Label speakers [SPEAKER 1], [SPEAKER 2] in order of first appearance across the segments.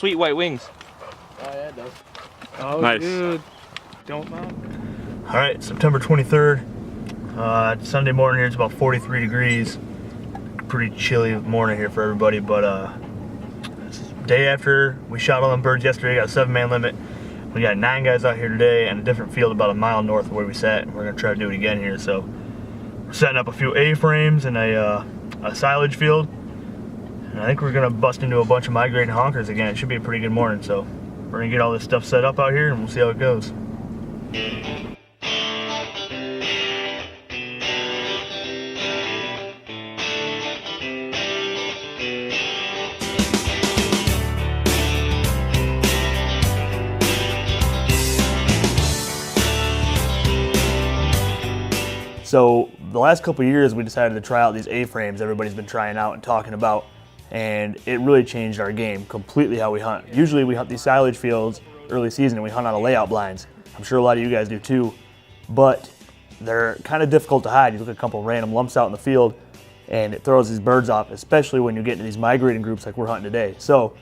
[SPEAKER 1] sweet white wings.
[SPEAKER 2] Oh yeah, it does.
[SPEAKER 3] Oh,
[SPEAKER 4] nice.
[SPEAKER 3] Dude. Don't mount.
[SPEAKER 5] All right, September 23rd. Sunday morning here, it's about 43 degrees. Pretty chilly morning here for everybody, but day after we shot all them birds yesterday, got a 7-man limit. We got 9 guys out here today and a different field about a mile north of where we sat. We're gonna try to do it again here. So we're setting up a few A-frames and a silage field. And I think we're gonna bust into a bunch of migrating honkers again. It should be a pretty good morning. So we're gonna get all this stuff set up out here and we'll see how it goes. So the last couple of years we decided to try out these A-frames everybody's been trying out and talking about, and it really changed our game completely how we hunt. Usually we hunt these silage fields early season and we hunt out of layout blinds. I'm sure a lot of you guys do too, but they're kind of difficult to hide. You look at a couple random lumps out in the field and it throws these birds off, especially when you get into these migrating groups like we're hunting today. So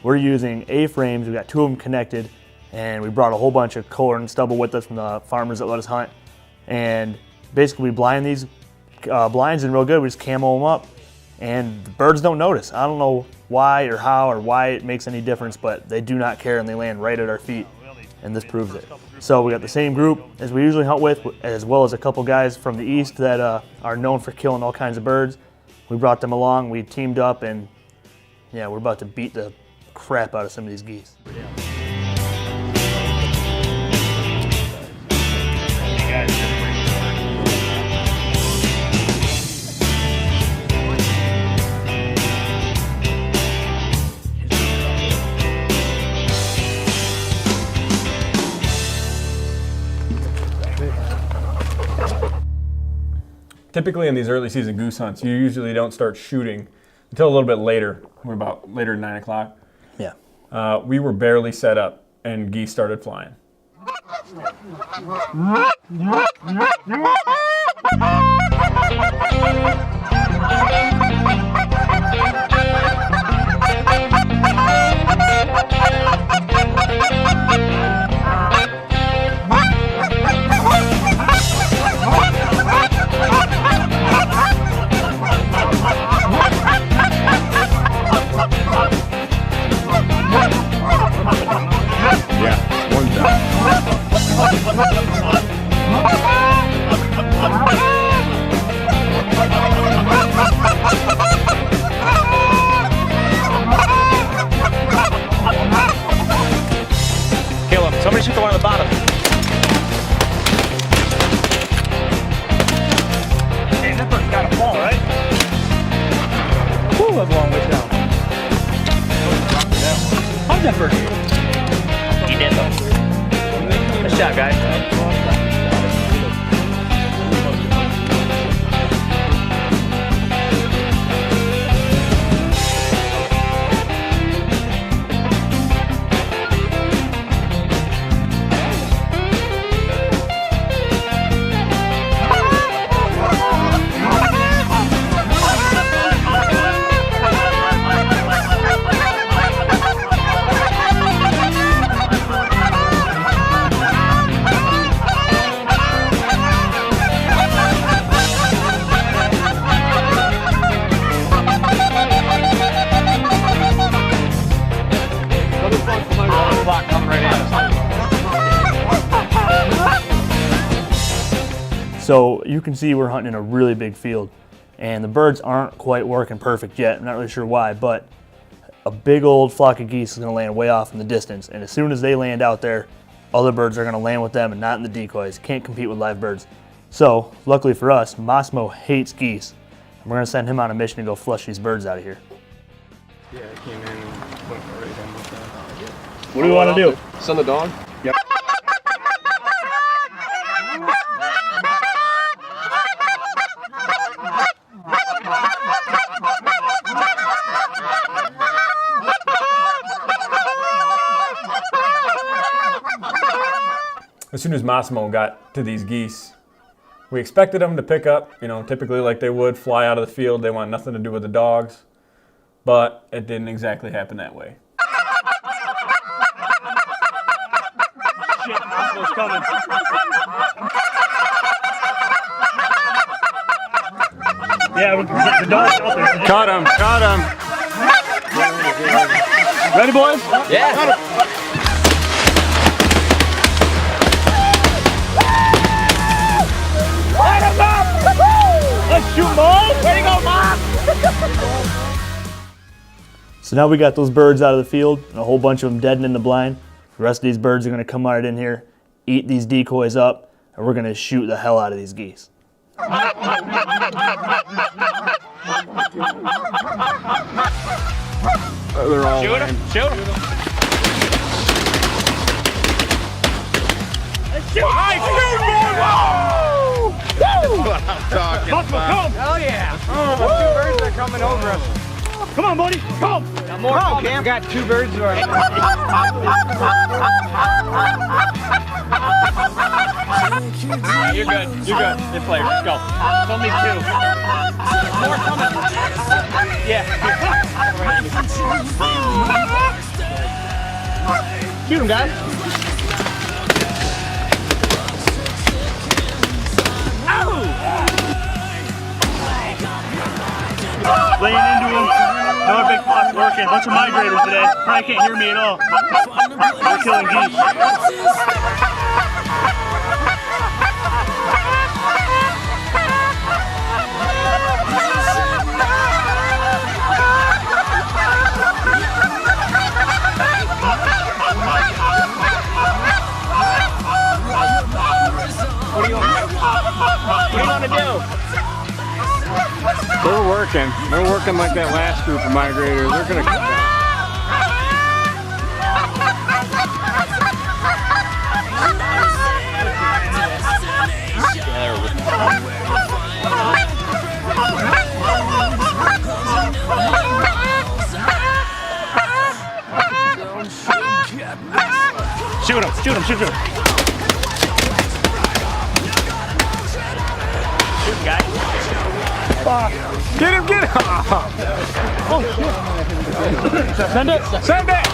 [SPEAKER 5] we're using A-frames, we got 2 of them connected, and we brought a whole bunch of corn and stubble with us from the farmers that let us hunt. And basically we blind these blinds in real good. We just camo them up and the birds don't notice. I don't know why or how or why it makes any difference, but they do not care and they land right at our feet, and this proves it. So we got the same group as we usually hunt with, as well as a couple guys from the east that are known for killing all kinds of birds. We brought them along, we teamed up, and yeah, we're about to beat the crap out of some of these geese.
[SPEAKER 4] Typically in these early season goose hunts, you usually don't start shooting until a little bit later. We're about later than 9 o'clock.
[SPEAKER 5] Yeah.
[SPEAKER 4] We were barely set up and geese started flying.
[SPEAKER 1] Somebody shoot the one on the bottom. Hey, that bird's gotta fall, right? Whew, that's a long ways down. How'd that bird do? He did though. Good shot, guys.
[SPEAKER 5] So you can see we're hunting in a really big field and the birds aren't quite working perfect yet. I'm not really sure why, but a big old flock of geese is gonna land way off in the distance, and as soon as they land out there, other birds are gonna land with them and not in the decoys. Can't compete with live birds. So luckily for us, Massimo hates geese. And we're gonna send him on a mission to go flush these birds out of here.
[SPEAKER 3] Yeah, I came in and went right in with that.
[SPEAKER 5] What do we wanna do?
[SPEAKER 2] Send the dog?
[SPEAKER 3] Yep.
[SPEAKER 4] As soon as Massimo got to these geese, we expected them to pick up, you know, typically like they would, fly out of the field. They want nothing to do with the dogs, but it didn't exactly happen that way.
[SPEAKER 5] was coming. Yeah, the dog's out there.
[SPEAKER 3] Caught him. Caught him.
[SPEAKER 5] Ready, boys?
[SPEAKER 1] Yeah.
[SPEAKER 5] Let's shoot, boys! Way to go, Mom! So now we got those birds out of the field, and a whole bunch of them dead and in the blind. The rest of these birds are going to come right in here, eat these decoys up, and we're going to shoot the hell out of these geese.
[SPEAKER 3] They're all
[SPEAKER 1] Shoot him. Shoot him.
[SPEAKER 5] Nice shoot, boys!
[SPEAKER 3] what I'm talking
[SPEAKER 5] Come!
[SPEAKER 1] Hell yeah.
[SPEAKER 3] Oh, 2 birds are coming over us.
[SPEAKER 5] Come on, buddy! Come!
[SPEAKER 1] More Cam.
[SPEAKER 3] Got 2 birds already.
[SPEAKER 1] You're good. You're good. Good player. Go. It's only 2. More coming. Yeah.
[SPEAKER 5] Shoot him, guys! Laying into him. Another big flock working. Bunch of migrators today. Probably can't hear me at all. We're killing geese.
[SPEAKER 1] What do you want to do?
[SPEAKER 3] They're working. They're working like that last group of migrators. They're gonna.
[SPEAKER 5] Shoot him, shoot him, shoot him.
[SPEAKER 1] Shoot, guy.
[SPEAKER 3] Get him! Get him!
[SPEAKER 5] Oh, shit. Send it.
[SPEAKER 3] Send it!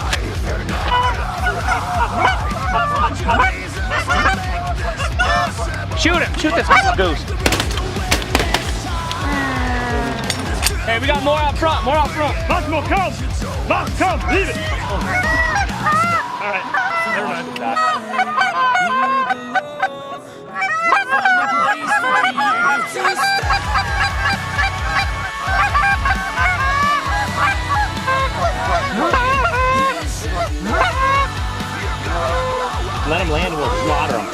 [SPEAKER 1] Shoot him. Shoot this goose. Hey, we got more out front. More out front.
[SPEAKER 5] Massimo, come! Max, come! Leave it! All right, never mind.
[SPEAKER 1] Let him land and we'll slaughter him.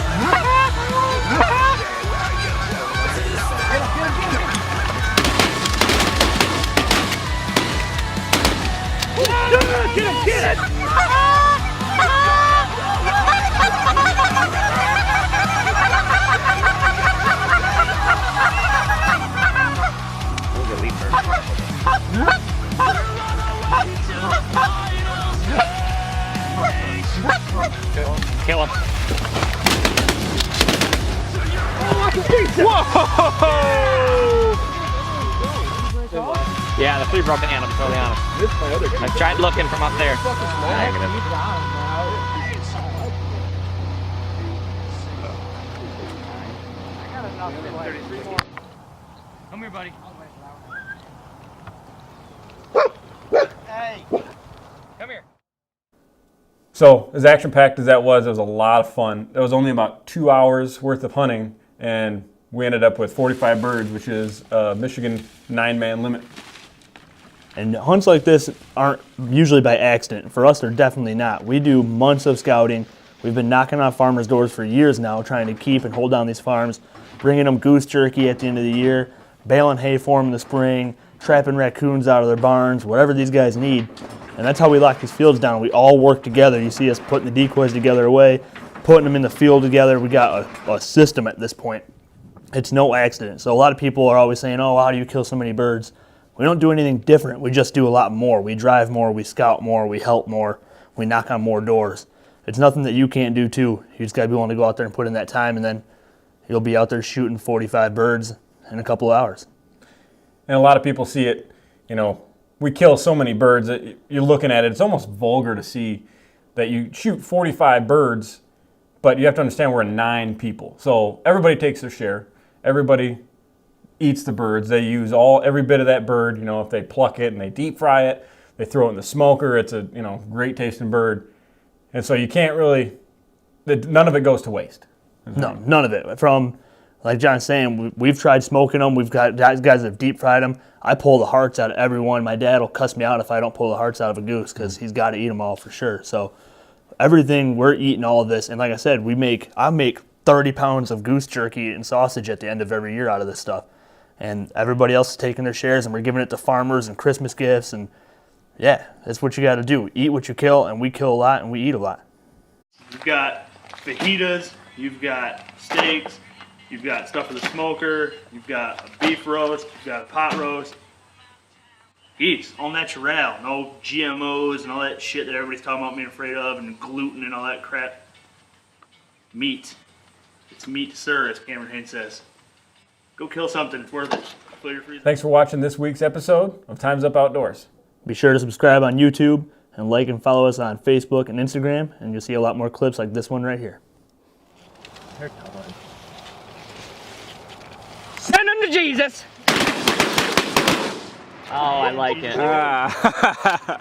[SPEAKER 5] Get him, get it!
[SPEAKER 1] Kill him.
[SPEAKER 3] Whoa!
[SPEAKER 1] Yeah, the 3 broke the hand, I'm totally honest. I tried looking from up there. Negative. Come here, buddy. Hey. Come here.
[SPEAKER 4] So as action-packed as that was, it was a lot of fun. It was only about 2 hours worth of hunting, and we ended up with 45 birds, which is a Michigan 9-man limit.
[SPEAKER 5] And hunts like this aren't usually by accident. For us, they're definitely not. We do months of scouting. We've been knocking on farmers' doors for years now, trying to keep and hold down these farms, bringing them goose jerky at the end of the year, baling hay for them in the spring, trapping raccoons out of their barns, whatever these guys need. And that's how we lock these fields down. We all work together. You see us putting the decoys together away, putting them in the field together. We got a system at this point. It's no accident. So a lot of people are always saying, oh, how do you kill so many birds? We don't do anything different. We just do a lot more. We drive more, we scout more, we help more, we knock on more doors. It's nothing that you can't do too. You just got to be willing to go out there and put in that time, and then you'll be out there shooting 45 birds in a couple of hours.
[SPEAKER 4] And a lot of people see it, you know, we kill so many birds that you're looking at it, it's almost vulgar to see that you shoot 45 birds But you have to understand we're 9 people. So everybody takes their share. Everybody eats the birds. They use every bit of that bird. You know, if they pluck it and they deep fry it, they throw it in the smoker. It's a great tasting bird. And so you can't really, none of it goes to waste.
[SPEAKER 5] No, none of it. From, like John's saying, we've tried smoking them. We've got guys that have deep fried them. I pull the hearts out of every one. My dad will cuss me out if I don't pull the hearts out of a goose because he's got to eat them all for sure. So everything, we're eating all of this. And like I said, I make 30 pounds of goose jerky and sausage at the end of every year out of this stuff. And everybody else is taking their shares, and we're giving it to farmers and Christmas gifts. And yeah, that's what you got to do. Eat what you kill, and we kill a lot, and we eat a lot. You've got fajitas, you've got steaks, you've got stuff for the smoker, you've got a beef roast, you've got a pot roast. Eats all natural, no GMOs and all that shit that everybody's talking about being afraid of, and gluten and all that crap. Meat. It's meat, sir, as Cameron Haynes says. Go kill something, it's worth it. Fill your freezer.
[SPEAKER 4] Thanks for watching this week's episode of Time's Up Outdoors. Be sure to subscribe on YouTube and like and follow us on Facebook and Instagram, and you'll see a lot more clips like this one right here.
[SPEAKER 1] Send them to Jesus. Oh, I like it.